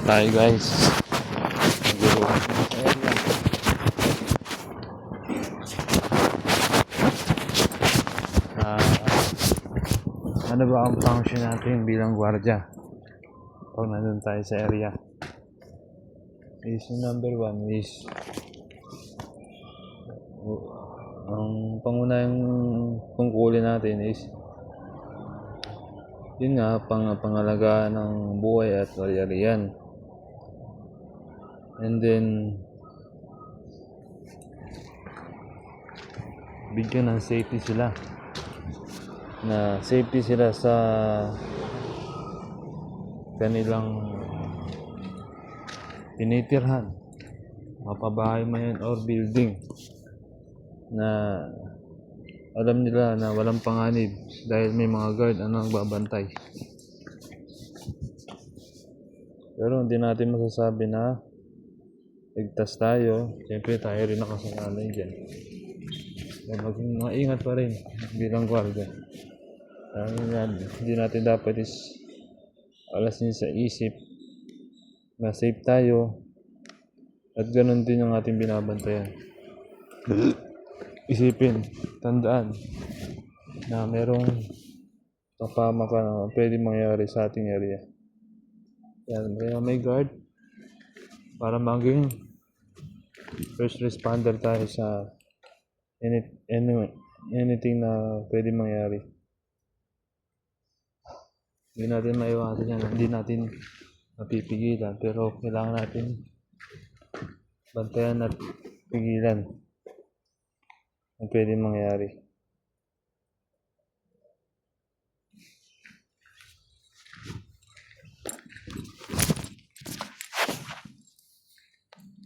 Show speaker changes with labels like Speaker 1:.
Speaker 1: tayo guys. Ano ba ang function natin bilang gwardiya pag nandun tayo sa area? Is number 1 is ang pangunahing tungkulin natin is yun nga, pangalagaan ng buhay at ari-arian. And then bigyan ng safety sila, na safety sila sa kanilang tinitirhan, mapabahay man yan or building, na alam nila na walang panganib dahil may mga guard ang nagbabantay. Pero hindi natin masasabi na ligtas tayo. Siyempre tayo rin nakasanganay dyan. Kaya maging maingat pa rin bilang gwardiya. Hindi natin dapat is alasin sa isip na safe tayo at ganun din ang ating binabantayan. Isipin, tandaan na merong kapamakan na pwede mangyari sa ating area. Yan, may guard para maging first responder tayo sa anything na pwede mangyari. Hindi natin maiwasan yan, hindi natin mapipigilan, pero kailangan natin bantayan at pigilan ang pwede mangyari.